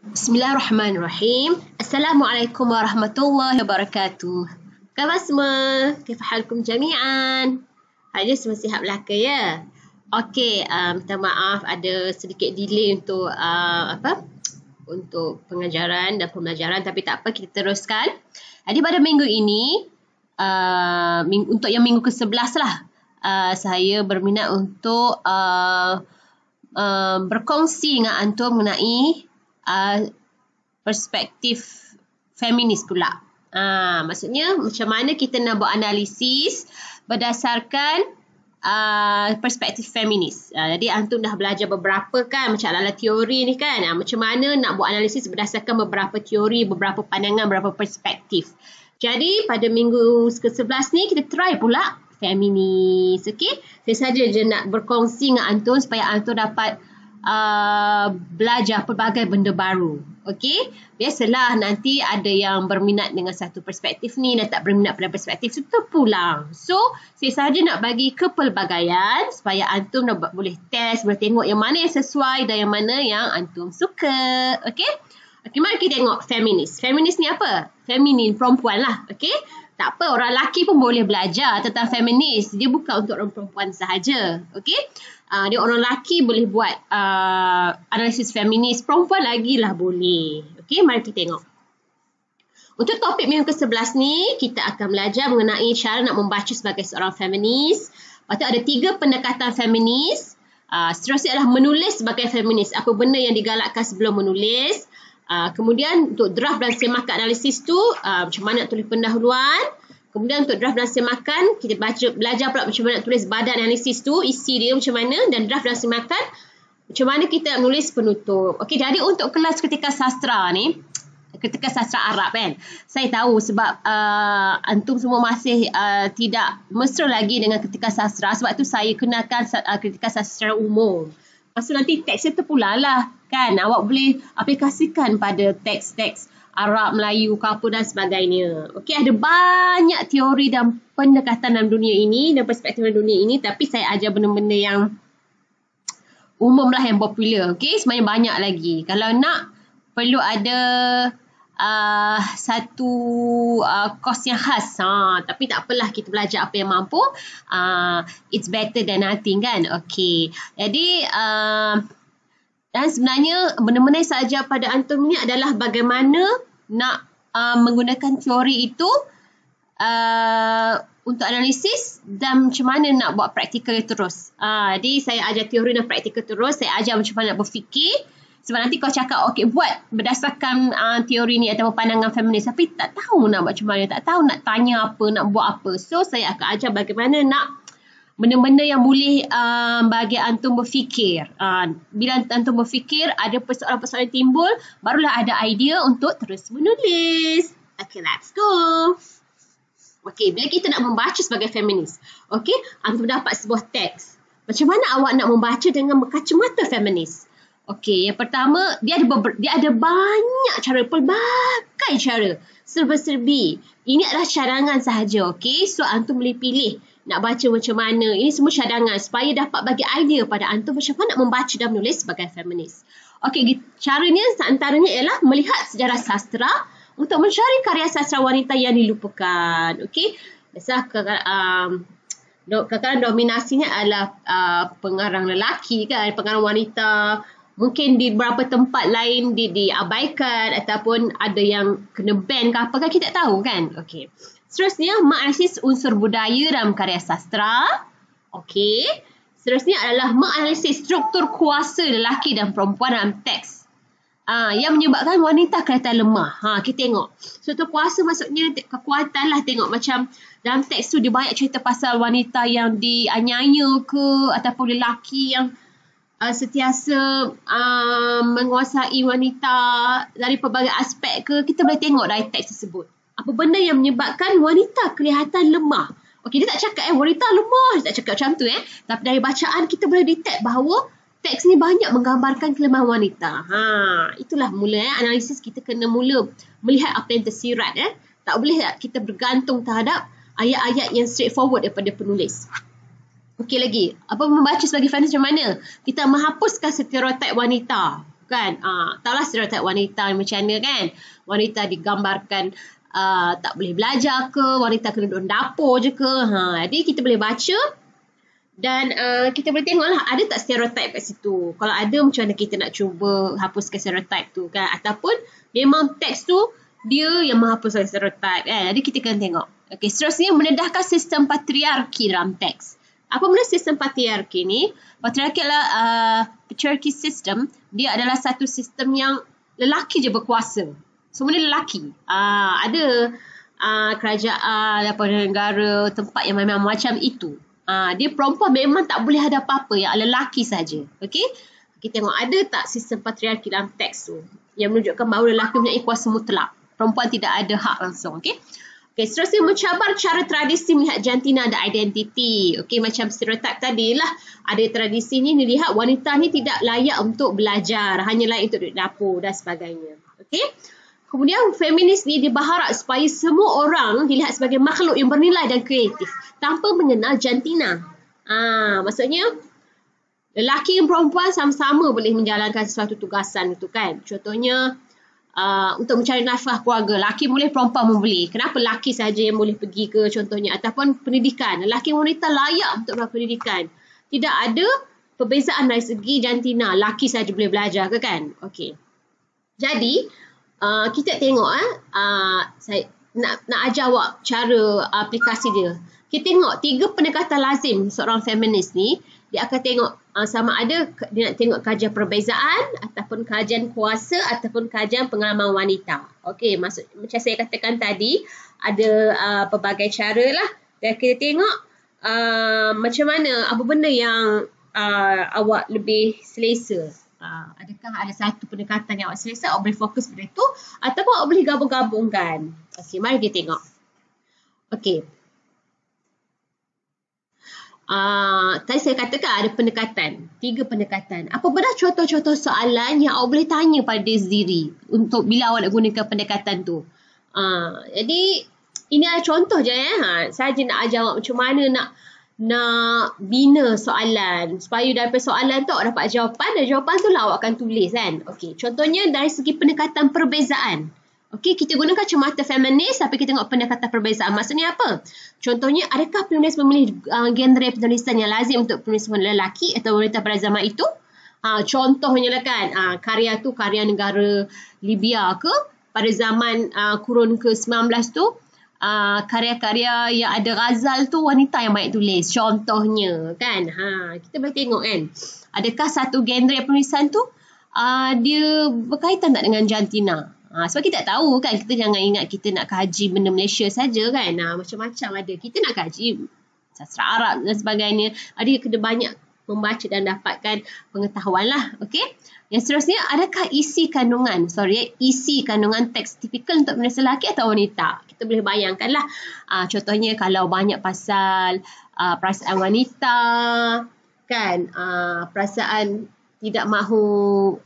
Bismillahirrahmanirrahim. Assalamualaikum warahmatullahi wabarakatuh. Khabar semua? Kaifa halkum jami'an? Hari ni semua sihat belaka ya? Okey, minta maaf ada sedikit delay untuk untuk pengajaran dan pembelajaran, tapi tak apa, kita teruskan. Jadi pada minggu ini, untuk yang minggu ke-11 lah, saya berminat untuk berkongsi dengan antum mengenai perspektif feminis pula. Maksudnya macam mana kita nak buat analisis berdasarkan perspektif feminis. Jadi antum dah belajar beberapa kan, macam ala teori ni kan. Macam mana nak buat analisis berdasarkan beberapa teori, beberapa pandangan, beberapa perspektif. Jadi pada minggu ke-11 ni kita try pula feminis. Okey, saya saja je nak berkongsi dengan antum supaya antum dapat belajar pelbagai benda baru. Okey, biasalah nanti ada yang berminat dengan satu perspektif ni dan tak berminat pada perspektif itu terpulang. So, saya sahaja nak bagi kepelbagaian supaya antum boleh test, boleh tengok yang mana yang sesuai dan yang mana yang antum suka. Okey? Okey, mari kita tengok feminis. Feminis ni apa? Feminin, perempuan lah. Okey? Tak apa, orang lelaki pun boleh belajar tentang feminis. Dia bukan untuk orang perempuan sahaja. Okey? Dia orang lelaki boleh buat analisis feminis. Perempuan lagi lah boleh. Okey, mari kita tengok. Untuk topik minggu ke-11 ni, kita akan belajar mengenai cara nak membaca sebagai seorang feminis. Lepas tu ada 3 pendekatan feminis. Seterusnya adalah menulis sebagai feminis. Apa benda yang digalakkan sebelum menulis. Kemudian untuk draft dan semakan analisis tu, macam mana nak tulis pendahuluan. Kemudian untuk draft dan semakan, kita belajar pula macam mana nak tulis badan analisis tu, isi dia macam mana. Dan draft dan semakan, macam mana kita nak nulis penutup. Okey, jadi untuk kelas ketika sastra ni, ketika sastra Arab kan, saya tahu sebab antum semua masih tidak mesra lagi dengan ketika sastra. Sebab tu saya kenalkan ketika sastra umum. Lepas tu nanti teksnya terpulang lah kan. Awak boleh aplikasikan pada teks-teks Arab, Melayu, apa dan sebagainya. Okey, ada banyak teori dan pendekatan dalam dunia ini dan perspektif dalam dunia ini. Tapi saya ajar benda-benda yang umum lah, yang popular. Okey, sebenarnya banyak lagi. Kalau nak, perlu ada satu kos yang khas. Tapi tak apalah, kita belajar apa yang mampu. It's better than nothing kan. Okey, jadi dan sebenarnya benda-benda yang saya ajar pada antum ni adalah bagaimana nak menggunakan teori itu untuk analisis dan macam mana nak buat praktikal terus. Jadi saya ajar teori dan praktikal terus. Saya ajar macam mana nak berfikir. Sebab nanti kau cakap, okey, buat berdasarkan teori ni atau pandangan feminis, tapi tak tahu nak buat macam mana, tak tahu nak tanya apa, nak buat apa. So, saya akan ajar bagaimana nak benda-benda yang boleh bagi antum berfikir. Bila antum berfikir, ada persoalan-persoalan timbul, barulah ada idea untuk terus menulis. Okay, let's go. Okay, bila kita nak membaca sebagai feminis, okay, antum dapat sebuah teks. Macam mana awak nak membaca dengan berkacamata feminis? Okey, yang pertama, dia ada banyak cara, pelbagai cara, serba-serbi. Ini adalah cadangan sahaja, okey? So, antum boleh pilih nak baca macam mana. Ini semua cadangan supaya dapat bagi idea pada antum macam mana nak membaca dan menulis sebagai feminis. Okey, caranya antaranya ialah melihat sejarah sastra untuk mencari karya sastra wanita yang dilupakan. Okey, biasa kadang-kadang dominasinya adalah pengarang lelaki kan, pengarang wanita. Mungkin di beberapa tempat lain diabaikan ataupun ada yang kena ban ke apa kan, kita tak tahu kan. Okey. Seterusnya, menganalisis unsur budaya dalam karya sastra. Okey. Seterusnya adalah menganalisis struktur kuasa lelaki dan perempuan dalam teks. Yang menyebabkan wanita kelihatan lemah. Kita tengok. Struktur kuasa maksudnya kekuatan lah. Tengok macam dalam teks tu dia banyak cerita pasal wanita yang dianiaya ke ataupun lelaki yang sentiasa menguasai wanita dari pelbagai aspek ke. Kita boleh tengok dari teks tersebut. Apa benda yang menyebabkan wanita kelihatan lemah. Okey, dia tak cakap wanita lemah. Dia tak cakap macam tu Tapi dari bacaan kita boleh detect bahawa teks ni banyak menggambarkan kelemahan wanita. Itulah mula analisis kita kena mula melihat apa yang tersirat Tak boleh kita bergantung terhadap ayat-ayat yang straightforward daripada penulis. Okey lagi, apa membaca sebagai feminis macam mana? Kita menghapuskan stereotip wanita. kan. Tahulah stereotip wanita macam mana kan. Wanita digambarkan tak boleh belajar ke, wanita kena duduk dapur je ke. Jadi kita boleh baca dan kita boleh tengoklah ada tak stereotip kat situ. Kalau ada, macam mana kita nak cuba hapuskan stereotip tu kan. Ataupun memang teks tu dia yang menghapuskan stereotip kan. Jadi kita kena tengok. Okey, seterusnya mendedahkan sistem patriarki dalam teks. Apa benda sistem patriarki ni? Patriarki adalah patriarchy system. Dia adalah satu sistem yang lelaki je berkuasa. Semua dia lelaki. Ada kerajaan, negara, tempat yang memang macam itu. Dia perempuan memang tak boleh ada apa-apa, yang lelaki saja. Okey? Kita tengok ada tak sistem patriarki dalam teks tu yang menunjukkan bahawa lelaki mempunyai kuasa mutlak. Perempuan tidak ada hak langsung. Okey? Okey, seterusnya mencabar cara tradisi melihat jantina dan identiti. Okey, macam stereotip tadi lah. Ada tradisi ni dilihat wanita ni tidak layak untuk belajar, hanya layak untuk duduk dapur dan sebagainya. Okey? Kemudian feminis ni diberharap supaya semua orang dilihat sebagai makhluk yang bernilai dan kreatif tanpa mengenal jantina. Maksudnya lelaki dan perempuan sama-sama boleh menjalankan sesuatu tugasan itu kan. Contohnya untuk mencari nafkah keluarga, lelaki boleh, perempuan pun boleh. Kenapa lelaki saja yang boleh pergi ke contohnya, ataupun pendidikan. Lelaki dan wanita layak untuk melakukan pendidikan. Tidak ada perbezaan dari segi jantina, lelaki saja boleh belajar ke kan. Okey. Jadi kita tengok saya nak ajar awak cara aplikasi dia. Kita tengok 3 pendekatan lazim seorang feminis ni. Dia akan tengok sama ada dia nak tengok kajian perbezaan ataupun kajian kuasa ataupun kajian pengalaman wanita. Okey, maksud macam saya katakan tadi, ada pelbagai cara lah. Dan kita tengok macam mana, apa benda yang awak lebih selesa. Adakah ada satu pendekatan yang awak selesa, awak boleh fokus pada itu, ataupun awak boleh gabung-gabungkan. Okey, mari kita tengok. Okey. Tadi saya katakan ada pendekatan, 3 pendekatan. Apa benda contoh-contoh soalan yang awak boleh tanya pada diri sendiri untuk bila awak nak gunakan pendekatan tu. Jadi ini adalah contoh je Saya je nak ajar awak macam mana nak bina soalan supaya daripada soalan tu awak dapat jawapan, dan jawapan tu lah awak akan tulis kan. Okey, contohnya dari segi pendekatan perbezaan. Okey, kita gunakan kacamata feminis tapi kita tengok pendekatan perbezaan. Maksudnya apa? Contohnya, adakah penulis memilih genre penulisan yang lazim untuk penulis lelaki atau wanita pada zaman itu? Contohnya lah kan, karya tu karya negara Libya ke pada zaman kurun ke-19 tu. Karya-karya yang ada ghazal tu wanita yang banyak tulis. Contohnya kan. Kita boleh tengok kan. Adakah satu genre penulisan tu dia berkaitan tak dengan jantina? Sebab kita tak tahu kan. Kita jangan ingat kita nak kaji benda Malaysia saja kan. Macam-macam ada. Kita nak kaji sastra Arab dan sebagainya. Dia kena banyak membaca dan dapatkan pengetahuan lah. Okey. Yang seterusnya, adakah isi kandungan teks tipikal untuk penulis lelaki atau wanita? Kita boleh bayangkan lah. Contohnya kalau banyak pasal perasaan wanita, kan, perasaan tidak mahu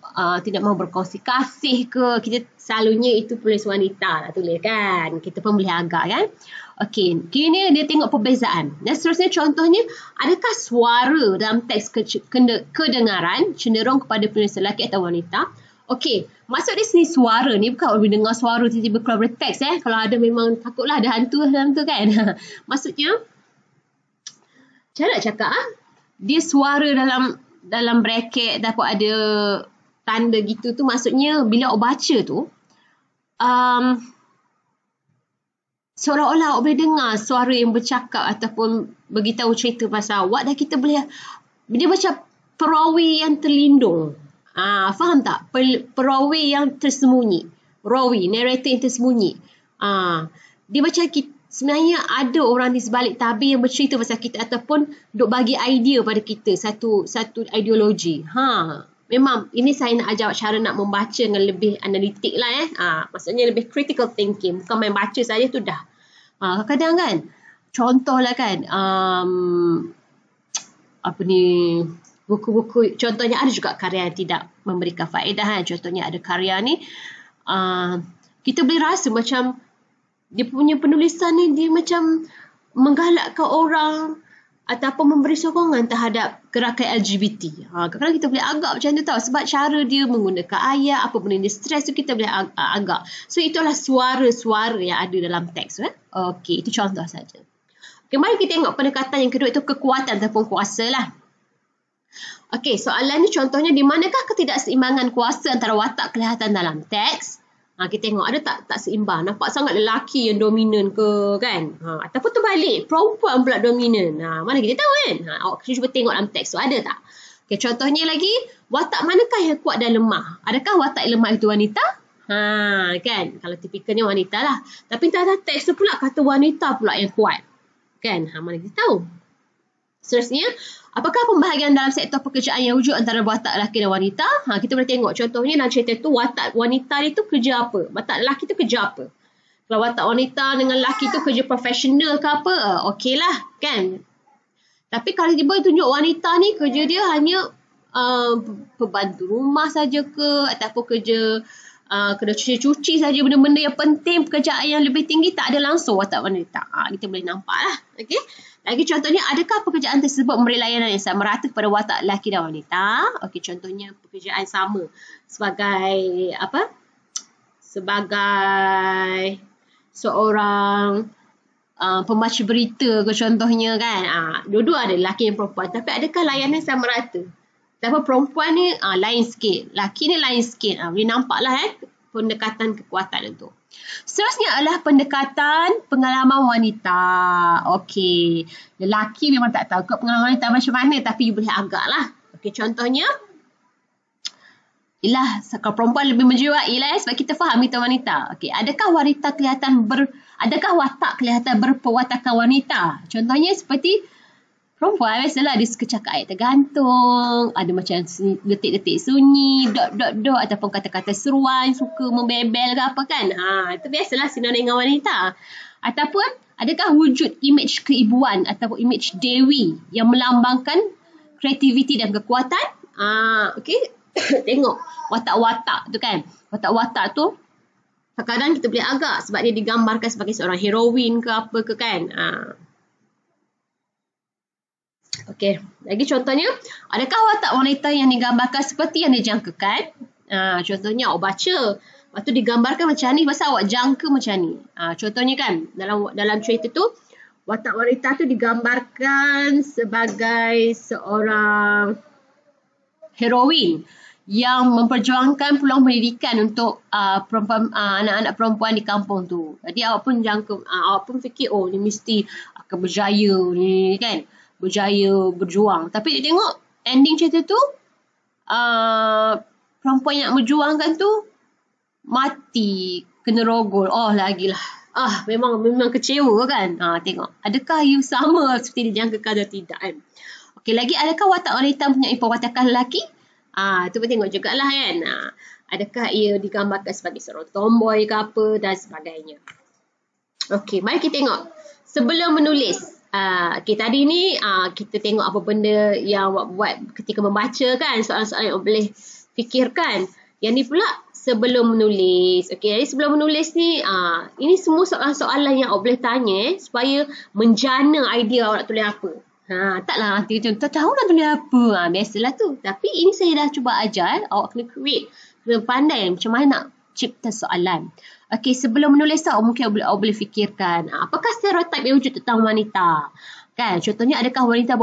berkongsi kasih ke, kita selalunya itu penulis wanita lah tulis kan. Kita pun boleh agak kan. Okey, kini dia tengok perbezaan. Dan seterusnya contohnya, adakah suara dalam teks kedengaran cenderung kepada penulis lelaki atau wanita? Okey, maksud di sini suara ni bukan orang dengar suara tiba-tiba keluar dari teks Kalau ada memang takutlah ada hantu dalam tu kan. Maksudnya, macam nak cakap dia suara dalam bracket dapat ada tanda gitu tu, maksudnya bila awak baca tu seolah-olah awak boleh dengar suara yang bercakap ataupun beritahu cerita pasal awak, dan kita boleh, dia macam perawi yang terlindung. Faham tak? Perawi yang tersembunyi. Rawi, narrator yang tersembunyi. Dia macam sebenarnya ada orang di sebalik tabir yang bercerita pasal kita ataupun duk bagi idea pada kita, satu ideologi. Memang ini saya nak ajar cara nak membaca dengan lebih analitik lah maksudnya lebih critical thinking, bukan main baca saja tu dah. Kadang-kadang kan, contohlah kan, buku-buku, contohnya ada juga karya yang tidak memberikan faedah contohnya ada karya ni kita boleh rasa macam dia punya penulisan ni dia macam menggalakkan orang ataupun memberi sokongan terhadap gerakan LGBT. Kadang-kadang kita boleh agak macam tu tau, sebab cara dia menggunakan ayat, apa benda dia stres tu kita boleh agak. So itulah suara-suara yang ada dalam teks. Okey, itu contoh saja. Okay, mari kita tengok pendekatan yang kedua, itu kekuatan ataupun kuasa lah. Okey, soalan ni contohnya, di manakah ketidakseimbangan kuasa antara watak kelihatan dalam teks? Kita tengok ada tak seimbang. Nampak sangat lelaki yang dominan ke kan? Ataupun terbalik, perempuan pula dominan. Mana kita tahu kan? Awak cuba tengok dalam teks tu ada tak? Okay, contohnya lagi, watak manakah yang kuat dan lemah? Adakah watak yang lemah itu wanita? Kan? Kalau tipikalnya wanita lah. Tapi dalam teks tu pula kata wanita pula yang kuat. Kan? Mana kita tahu? Seterusnya, apakah pembahagian dalam sektor pekerjaan yang wujud antara watak lelaki dan wanita? Kita boleh tengok contohnya dalam cerita tu, watak wanita itu kerja apa? Watak lelaki itu kerja apa? Kalau watak wanita dengan lelaki itu kerja profesional ke apa? Okey lah kan? Tapi kalau tiba tunjuk wanita ni kerja dia hanya pembantu rumah saja ke? Ataupun kerja kena cuci saja, benda-benda yang penting, pekerjaan yang lebih tinggi tak ada langsung watak wanita. Kita boleh nampak lah. Okay? Lagi contohnya, adakah pekerjaan tersebut memberi layanan yang sama rata kepada watak lelaki dan wanita? Okey, contohnya pekerjaan sama sebagai apa? Sebagai seorang pembaca berita ke contohnya kan. Dua-dua ada lelaki dan perempuan, tapi adakah layanan sama rata? Tapi perempuan ni lain sikit, lelaki ni lain sikit. Boleh nampak lah pendekatan kekuatan itu. Seterusnya adalah pendekatan pengalaman wanita. Okey, lelaki memang tak tahu kot pengalaman wanita macam mana, tapi you boleh agak lah. Okey, contohnya, kalau perempuan lebih menjiwai lah sebab kita faham kita wanita. Okey, adakah watak kelihatan berperwatakan wanita? Contohnya seperti perempuan biasalah dia suka cakap ayat tergantung, ada macam detik-detik sunyi, dot ataupun kata-kata seruan, suka membebel ke apa kan. Itu biasalah sinonim dengan wanita. Ataupun adakah wujud imej keibuan ataupun imej dewi yang melambangkan kreativiti dan kekuatan? Okey, tengok watak-watak tu kan. Watak-watak tu kadang-kadang kita boleh agak sebab dia digambarkan sebagai seorang heroin ke apa ke kan. Okey, lagi contohnya, adakah watak wanita yang digambarkan seperti yang dijangkakan? Contohnya awak baca, lepas tu digambarkan macam ni, pasal awak jangka macam ni. Contohnya kan, dalam cerita tu, watak wanita tu digambarkan sebagai seorang heroin yang memperjuangkan peluang pendidikan untuk anak-anak perempuan di kampung tu. Jadi awak pun jangka, awak pun fikir, oh ni mesti akan berjaya ni kan. Berjaya berjuang. Tapi tengok ending cerita tu, perempuan yang berjuangkan tu mati, kena rogol. Lagilah. Memang kecewa kan. Tengok. Adakah you sama seperti dijangkakan atau tidak kan? Okey, lagi adakah watak wanita mempunyai perwatakan lelaki? Tu pun tengok jugalah kan. Adakah ia digambarkan sebagai seorang tomboy ke apa dan sebagainya. Okey, mari kita tengok. Sebelum menulis. Okay, tadi ni kita tengok apa benda yang awak buat ketika membaca kan, soalan-soalan yang awak boleh fikirkan. Yang ni pula sebelum menulis. Okay, jadi sebelum menulis ni, ini semua soalan-soalan yang awak boleh tanya supaya menjana idea awak nak tulis apa. Taklah nanti tak tahu nak tulis apa. Biasalah tu. Tapi ini saya dah cuba ajar, awak kena create, kena pandai macam mana nak cipta soalan. Okey, sebelum menulis mungkin awak boleh fikirkan apakah stereotip yang wujud tentang wanita. Kan, contohnya adakah wanita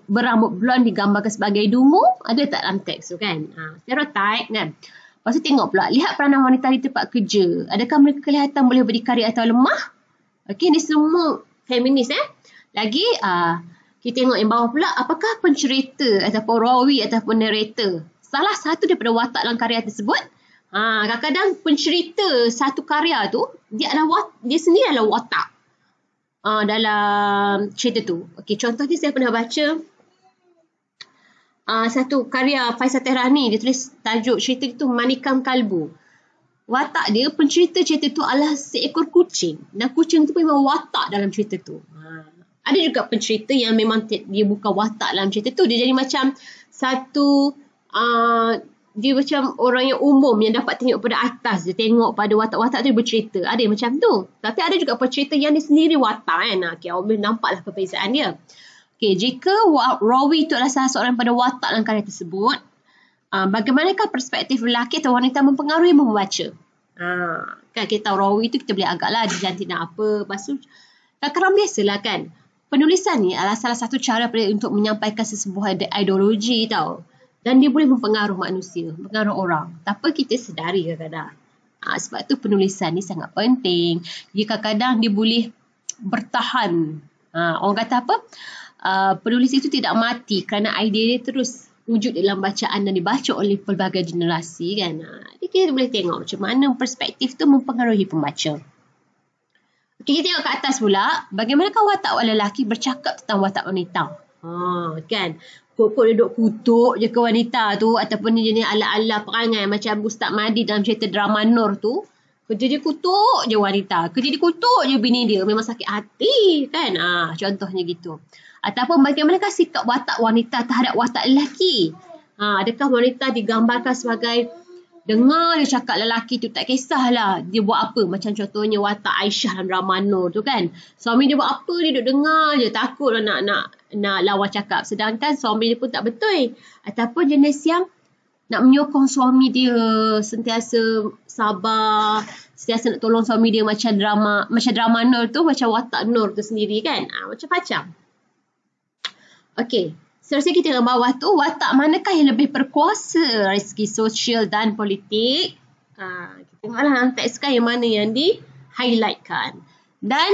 berambut blond digambarkan sebagai dungu? Ada tak dalam teks tu kan? Stereotip kan. Lepas tu tengok pula, lihat peranan wanita di tempat kerja. Adakah mereka kelihatan boleh berdikari atau lemah? Okey, ni semua feminis Lagi, kita tengok yang bawah pula, apakah pencerita ataupun rawi ataupun narrator salah satu daripada watak dalam karya tersebut? Kadang-kadang pencerita satu karya tu, dia sendiri adalah watak dalam cerita tu. Okey, contohnya saya pernah baca satu karya Faisal Tehrani, dia tulis tajuk cerita itu Manikam Kalbu. Watak dia, pencerita cerita tu adalah seekor kucing. Dan kucing tu memang watak dalam cerita tu. Ada juga pencerita yang memang dia bukan watak dalam cerita tu. Dia jadi macam satu dia macam orang yang umum yang dapat tengok pada atas. Dia tengok pada watak-watak tu dia bercerita. Ada macam tu. Tapi ada juga pencerita yang dia sendiri watak kan. Okay, awak boleh nampaklah perbezaan dia. Okey, jika Rawi itu adalah salah seorang pada watak dalam karya tersebut, bagaimanakah perspektif lelaki atau wanita mempengaruhi membaca? Kan kita tahu Rawi itu kita boleh agaklah dia jangan tidak apa. Lepas tu, kadang-kadang biasalah kan. Penulisan ni adalah salah satu cara untuk menyampaikan sesebuah ideologi tau. Dan dia boleh mempengaruhi manusia, mempengaruhi orang. Tanpa kita sedari kadang-kadang. Sebab tu penulisan ni sangat penting. Dia kadang-kadang dia boleh bertahan. Orang kata apa? Penulis itu tidak mati kerana idea dia terus wujud dalam bacaan dan dibaca oleh pelbagai generasi kan. Jadi kita boleh tengok macam mana perspektif tu mempengaruhi pembaca. Okay, kita tengok ke atas pula. Bagaimanakah watak lelaki bercakap tentang watak wanita? Kan. Pokok duduk kutuk je ke wanita tu ataupun dia jenis ala-ala perangai macam Ustaz Mahdi dalam cerita drama Nur tu. Kerja dia kutuk je wanita. Kerja dia kutuk je bini dia. Memang sakit hati kan. Contohnya gitu. Ataupun bagaimanakah sikap watak wanita terhadap watak lelaki? Adakah wanita digambarkan sebagai dengar dia cakap lelaki tu tak kisahlah dia buat apa. Macam contohnya watak Aisyah dalam drama Nur tu kan. Suami dia buat apa dia duduk dengar je. Takutlah nak lawan cakap. Sedangkan suami dia pun tak betul. Ataupun jenis yang nak menyokong suami dia. Sentiasa sabar. Sentiasa nak tolong suami dia macam drama Nur tu. Macam watak Nur tu sendiri kan. Macam-macam. Okey. Seterusnya kita tengok bawah tu, watak manakah yang lebih berkuasa dari segi sosial dan politik? Kita tengoklah dalam teks kan yang mana yang di-highlightkan. Dan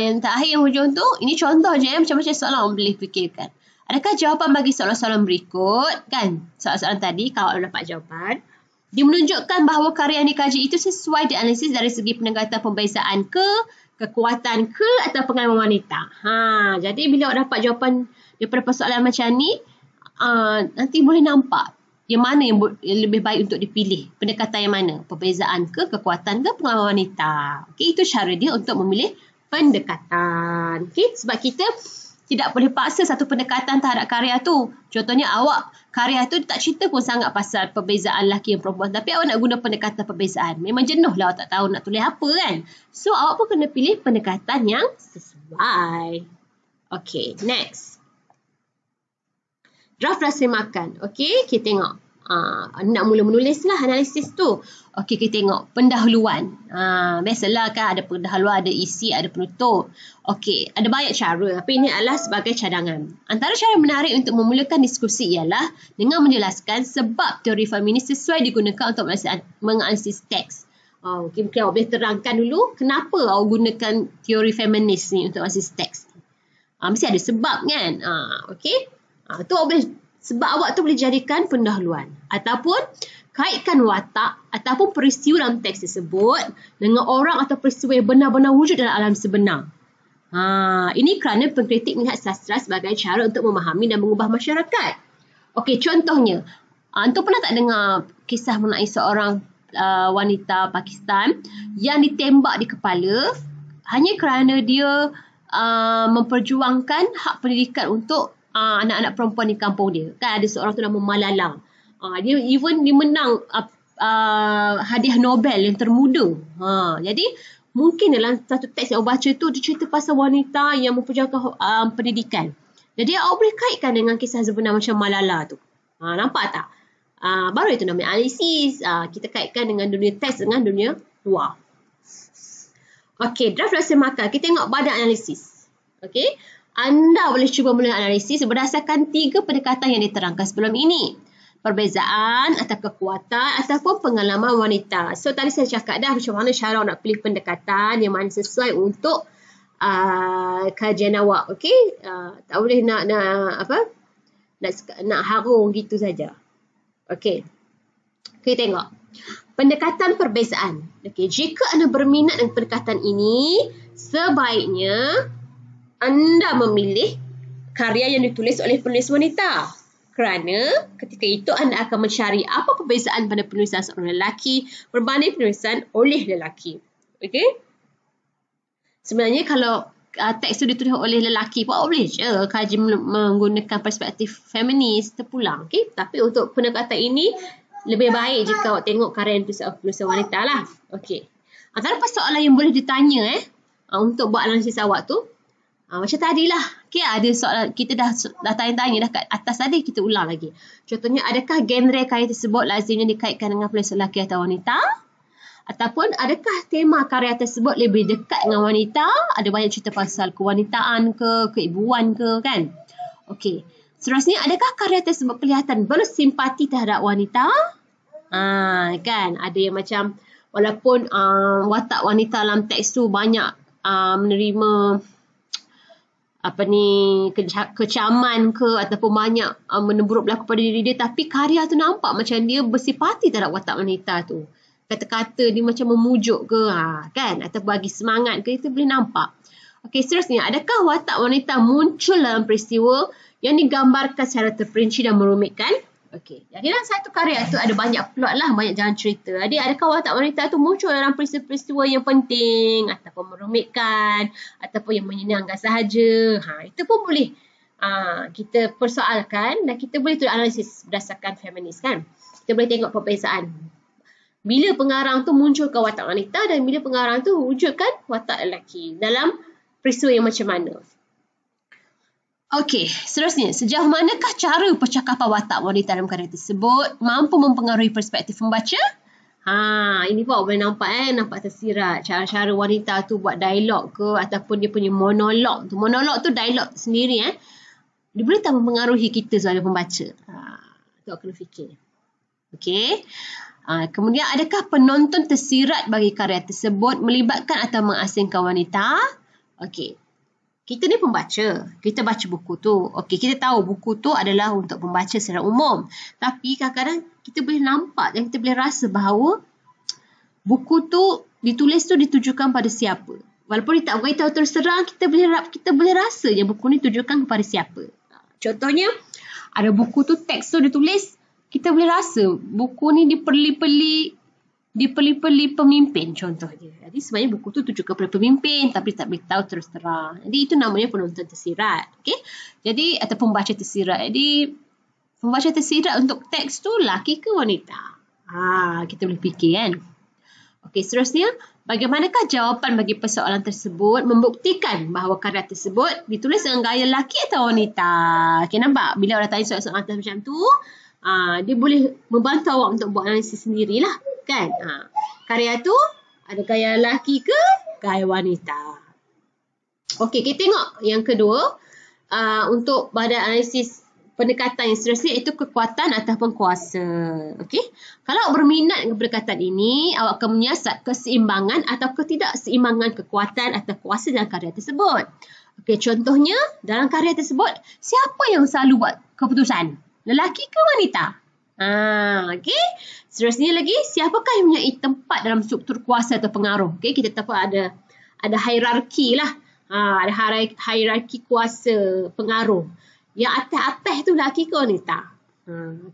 yang terakhir yang hujung tu, ini contoh je macam-macam soalan orang boleh fikirkan. Adakah jawapan bagi soalan-soalan berikut? Kan, soalan-soalan tadi kalau dapat jawapan. Dia menunjukkan bahawa karya yang dikaji itu sesuai dianalisis dari segi pendekatan pembezaan kekuatan atau pengalaman wanita. Jadi bila awak dapat jawapan daripada persoalan macam ni, nanti boleh nampak yang mana yang lebih baik untuk dipilih. Pendekatan yang mana? Perbezaan kekuatan pengalaman wanita. Okey, itu cara dia untuk memilih pendekatan. Okey, sebab kita tidak boleh paksa satu pendekatan terhadap karya tu. Contohnya awak karya tu tak cerita pun sangat pasal perbezaan lelaki dan perempuan. Tapi awak nak guna pendekatan perbezaan. Memang jenuh lah awak tak tahu nak tulis apa kan. So awak pun kena pilih pendekatan yang sesuai. Okey, next. Draft rasa makan. Okey, kita tengok. Nak mula menulis lah analisis tu. Okey, kita tengok pendahuluan. Biasalah kan ada pendahuluan, ada isi, ada penutup. Okey, ada banyak cara. Tapi ini adalah sebagai cadangan. Antara cara menarik untuk memulakan diskusi ialah dengan menjelaskan sebab teori feminis sesuai digunakan untuk menganalisis teks. Mungkin awak boleh terangkan dulu kenapa awak gunakan teori feminis ni untuk analisis teks. Mesti ada sebab kan. Okey. Tu sebab awak tu boleh jadikan pendahuluan ataupun kaitkan watak ataupun peristiwa dalam teks tersebut dengan orang atau peristiwa yang benar-benar wujud dalam alam sebenar. Ini kerana pengkritik melihat sastra sebagai cara untuk memahami dan mengubah masyarakat. Okey, contohnya, antum pernah tak dengar kisah mengenai seorang wanita Pakistan yang ditembak di kepala hanya kerana dia memperjuangkan hak pendidikan untuk anak-anak perempuan di kampung dia. Kan ada seorang tu nama Malala. Dia menang hadiah Nobel yang termuda. Jadi mungkin dalam satu teks yang awak baca tu dia cerita pasal wanita yang memperjuangkan pendidikan. Jadi awak boleh kaitkan dengan kisah sebenar macam Malala tu. Nampak tak? Baru itu namanya analisis. Kita kaitkan dengan dunia teks dengan dunia luar. Okey, draft rasa makan. Kita tengok badan analisis. Okey. Anda boleh cuba mula analisis berdasarkan 3 pendekatan yang diterangkan sebelum ini. Perbezaan atau kekuatan ataupun pengalaman wanita. So tadi saya cakap dah macam mana cara nak pilih pendekatan yang mana sesuai untuk kajian awak. Okey? Tak boleh nak harung gitu saja. Okey. Kita tengok. Pendekatan perbezaan. Okey, jika anda berminat dengan pendekatan ini, sebaiknya anda memilih karya yang ditulis oleh penulis wanita. Kerana ketika itu anda akan mencari apa perbezaan pada penulisan seorang lelaki berbanding penulisan oleh lelaki. Okey? Sebenarnya kalau teks itu ditulis oleh lelaki pun boleh je kaji menggunakan perspektif feminis terpulang. Okey? Tapi untuk pendekatan ini lebih baik jika awak tengok karya yang ditulis oleh penulis wanita lah. Okey. Antara persoalan yang boleh ditanya untuk buat analisis awak tu, Macam tadi lah. Okay, ada soalan, kita dah tanya-tanya dah kat atas tadi, kita ulang lagi. Contohnya, adakah genre karya tersebut lazimnya dikaitkan dengan penulis lelaki atau wanita? Ataupun adakah tema karya tersebut lebih dekat dengan wanita? Ada banyak cerita pasal kewanitaan ke, keibuan ke, kan? Okey. Seterusnya, adakah karya tersebut kelihatan bersimpati terhadap wanita? Kan? Ada yang macam, walaupun watak wanita dalam teks tu banyak menerima kecaman ke ataupun banyak meneburuk berlaku pada diri dia, tapi karya tu nampak macam dia bersipati terhadap watak wanita tu. Kata-kata dia macam memujuk ke, kan? Atau bagi semangat ke, itu boleh nampak. Okey, seterusnya, adakah watak wanita muncul dalam peristiwa yang digambarkan secara terperinci dan merumitkan? Okey, jadi dalam satu karya tu ada banyak plot lah, banyak jalan cerita. Jadi adakah watak wanita tu muncul dalam peristiwa-peristiwa yang penting ataupun merumitkan ataupun yang menyenangkan sahaja? Itu pun boleh kita persoalkan dan kita boleh tulis analisis berdasarkan feminis, kan? Kita boleh tengok perbezaan. Bila pengarang tu munculkan watak wanita dan bila pengarang tu wujudkan watak lelaki dalam peristiwa yang macam mana? Okey, seterusnya, sejauh manakah cara percakapan watak wanita dalam karya tersebut mampu mempengaruhi perspektif pembaca? Ini pun boleh nampak nampak tersirat cara-cara wanita tu buat dialog ke ataupun dia punya monolog tu. Monolog tu dialog sendiri dia boleh tak mempengaruhi kita sebagai pembaca? Tu kena fikir. Okey. Kemudian, adakah penonton tersirat bagi karya tersebut melibatkan atau mengasingkan wanita? Okey. Kita ni pembaca. Kita baca buku tu. Okey, kita tahu buku tu adalah untuk pembaca secara umum. Tapi kadang-kadang kita boleh nampak dan kita boleh rasa bahawa buku tu ditulis tu ditujukan pada siapa. Walaupun dia tak beritahu terus terang, kita boleh rasa je buku ni ditujukan kepada siapa. Contohnya, ada buku tu, teks tu ditulis, kita boleh rasa buku ni dipeli-peli pemimpin contohnya. Jadi sebenarnya buku tu tujukan kepada pemimpin tapi tak beritahu terus terang. Jadi itu namanya penonton tersirat. Okey. Jadi atau pembaca tersirat. Jadi pembaca tersirat untuk teks tu lelaki ke wanita? Kita boleh fikir, kan? Okey, seterusnya, bagaimanakah jawapan bagi persoalan tersebut membuktikan bahawa karya tersebut ditulis dengan gaya lelaki atau wanita? Okey, nampak? Bila orang tanya soalan-soalan atas macam tu, dia boleh membantu awak untuk buat analisis sendirilah, kan? Karya tu ada gaya lelaki ke gaya wanita? Okey, kita tengok yang kedua. Untuk pada analisis pendekatan yang seterusnya, itu kekuatan ataupun kuasa. Okey, kalau berminat dengan pendekatan ini, awak akan menyiasat keseimbangan atau ketidakseimbangan kekuatan atau kuasa dalam karya tersebut. Okey, contohnya dalam karya tersebut, siapa yang selalu buat keputusan? Lelaki ke wanita? Okey. Seterusnya lagi, siapakah yang mempunyai tempat dalam struktur kuasa atau pengaruh? Okey, kita tahu ada hierarki lah. Ada hierarki kuasa pengaruh. Yang atas-atas tu lelaki ke wanita?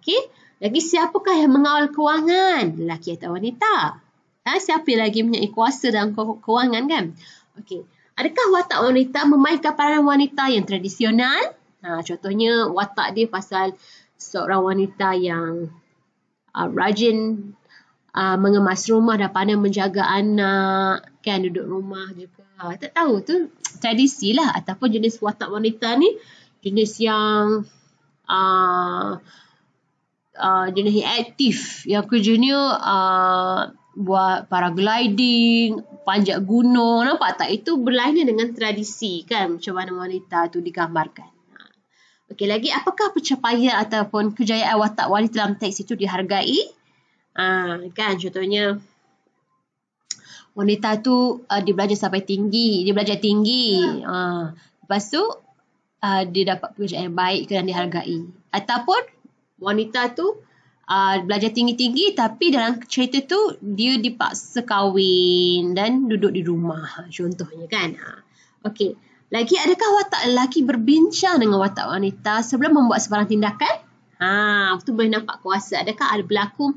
Okey. Lagi, siapakah yang mengawal kewangan? Lelaki atau wanita? Siapa yang lagi mempunyai kuasa dalam kewangan, kan? Okey. Adakah watak wanita memainkan peranan wanita yang tradisional? Contohnya watak dia pasal seorang wanita yang rajin mengemas rumah dan pandai menjaga anak, kan, duduk rumah juga. Tak tahu tu tradisi lah ataupun jenis watak wanita ni jenis yang jenis yang aktif, yang kerjanya buat paragliding, panjat gunung. Nampak tak? Itu berlainan dengan tradisi, kan, macam mana wanita tu digambarkan. Okey, lagi, apakah pencapaian ataupun kejayaan watak wanita dalam teks itu dihargai? Kan, contohnya wanita tu dia belajar sampai tinggi, dia belajar tinggi. Lepas tu dia dapat pekerjaan yang baik dan dihargai. Ataupun wanita tu belajar tinggi-tinggi tapi dalam cerita tu dia dipaksa kahwin dan duduk di rumah, contohnya, kan. Okey. Lagi, adakah watak lelaki berbincang dengan watak wanita sebelum membuat sebarang tindakan? Itu boleh nampak kuasa. Adakah ada berlaku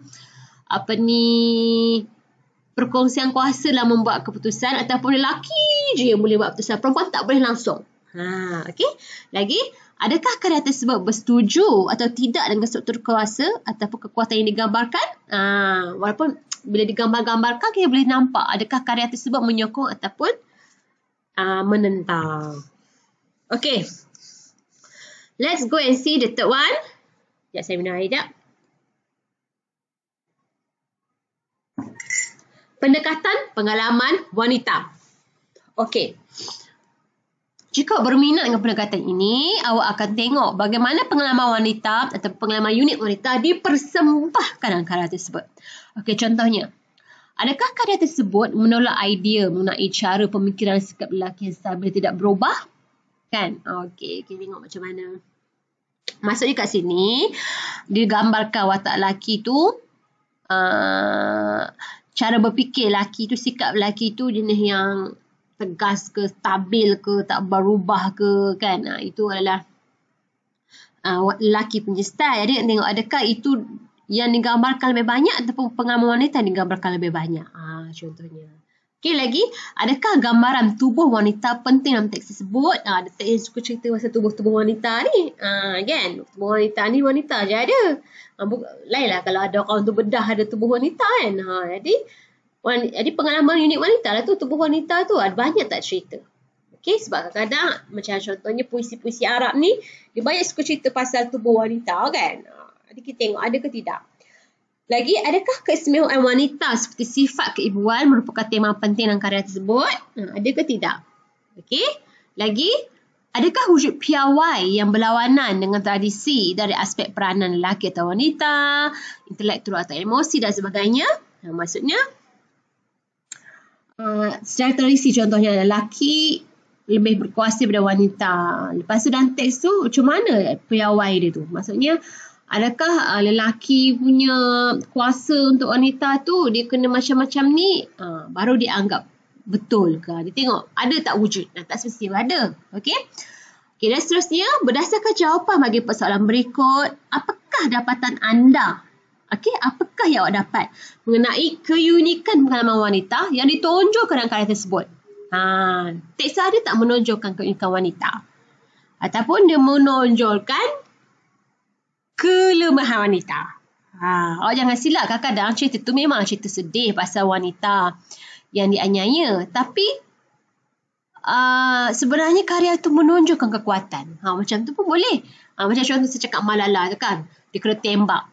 perkongsian kuasa dalam membuat keputusan ataupun lelaki je yang boleh buat keputusan, perempuan tak boleh langsung. Okey. Lagi, adakah karya tersebut bersetuju atau tidak dengan struktur kuasa ataupun kekuatan yang digambarkan? Walaupun bila digambar-gambarkan kita boleh nampak adakah karya tersebut menyokong ataupun menentang. Okay. Let's go and see the third one. Sekejap saya minum air sekejap. Pendekatan pengalaman wanita. Okey. Jika berminat dengan pendekatan ini, awak akan tengok bagaimana pengalaman wanita atau pengalaman unik wanita dipersembahkan dalam karya tersebut. Okey, contohnya. Adakah karya tersebut menolak idea mengenai cara pemikiran sikap lelaki yang stabil tidak berubah? Kan? Okey, kita tengok macam mana. Maksudnya kat sini, digambarkan watak lelaki tu, cara berfikir lelaki tu, sikap lelaki tu jenis yang tegas ke, stabil ke, tak berubah ke, kan. Itu adalah lelaki punya style. Jadi tengok adakah itu yang digambarkan lebih banyak ataupun pengalaman wanita yang digambarkan lebih banyak. Contohnya. Okey, lagi, adakah gambaran tubuh wanita penting dalam teks tersebut? Ada teks yang suka cerita pasal tubuh-tubuh wanita ni. Kan? Tubuh wanita ni wanita je ada. Lainlah kalau ada orang tu bedah ada tubuh wanita kan. Jadi pengalaman unik wanita lah tu, tubuh wanita tu ada banyak tak cerita. Okey, sebab kadang-kadang macam contohnya puisi-puisi Arab ni, dia banyak suka cerita pasal tubuh wanita kan. Jadi kita tengok ada ke tidak. Lagi, adakah keistimewaan wanita seperti sifat keibuan merupakan tema penting dalam karya tersebut? Ada ke tidak? Okey. Lagi, adakah wujud piawai yang berlawanan dengan tradisi dari aspek peranan lelaki atau wanita, intelektual atau emosi dan sebagainya? Maksudnya, secara tradisi contohnya lelaki lebih berkuasa daripada wanita. Lepas tu dalam teks tu macam mana piawai dia tu? Maksudnya adakah lelaki punya kuasa untuk wanita tu dia kena macam-macam ni baru dia anggap betul ke? Dia tengok ada tak wujud. Tak semestinya ada. Okey. Okey, dan seterusnya berdasarkan jawapan bagi persoalan berikut, apakah dapatan anda? Okey, apakah yang awak dapat mengenai keunikan pengalaman wanita yang ditonjolkan dalam karya tersebut? Teks ada tak menonjolkan keunikan wanita? Ataupun dia menonjolkan kelemahan wanita. Awak jangan silap, kadang-kadang cerita tu memang cerita sedih pasal wanita yang dianiaya. Tapi sebenarnya karya tu menonjolkan kekuatan. Macam tu pun boleh. Macam contoh saya cakap Malala tu kan. Dia kena tembak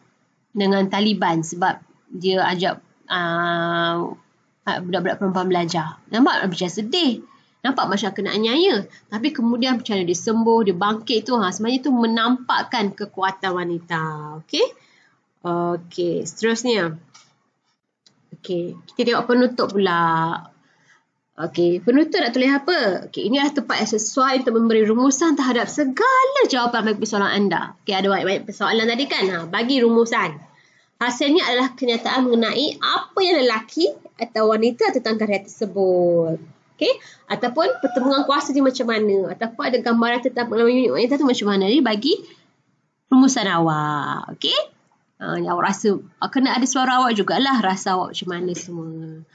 dengan Taliban sebab dia ajak budak-budak perempuan belajar. Nampak macam sedih. Nampak macam kena aniaya. Tapi kemudian macam mana dia sembuh, dia bangkit tu. Sebenarnya tu menampakkan kekuatan wanita. Okey. Okey. Seterusnya. Okey. Kita tengok penutup pula. Okey. Penutup nak tulis apa? Okey. Ini adalah tempat yang sesuai untuk memberi rumusan terhadap segala jawapan bagi persoalan anda. Okey. Ada banyak persoalan tadi kan? Bagi rumusan. Hasilnya adalah kenyataan mengenai apa yang lelaki atau wanita tentang karya tersebut. Okay? Ataupun pertemuan kuasa ni macam mana. Ataupun ada gambaran tentang pengalaman unik wanita tu macam mana. Jadi bagi rumusan awak. Okay? Yang awak rasa, kena ada suara awak jugalah. Rasa awak macam mana semua.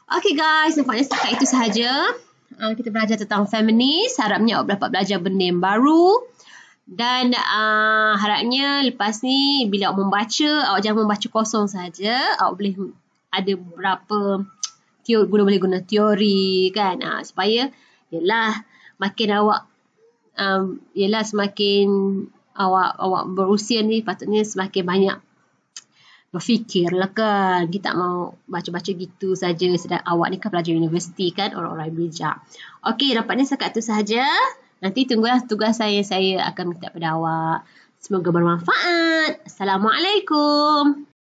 Okay guys, nampaknya setakat itu sahaja. Kita belajar tentang feminis. Harapnya awak dapat belajar benda yang baru. Dan harapnya lepas ni, bila awak membaca, awak jangan membaca kosong saja. Awak boleh ada beberapa boleh guna teori kan, supaya yelah makin awak semakin awak berusia ni patutnya semakin banyak berfikir lah kan. Kita tak mau baca-baca gitu saja sedang awak ni kan pelajar universiti kan, orang-orang bijak. Okey, nampaknya setakat itu sahaja. Nanti tunggulah tugas saya akan minta pada awak. Semoga bermanfaat. Assalamualaikum.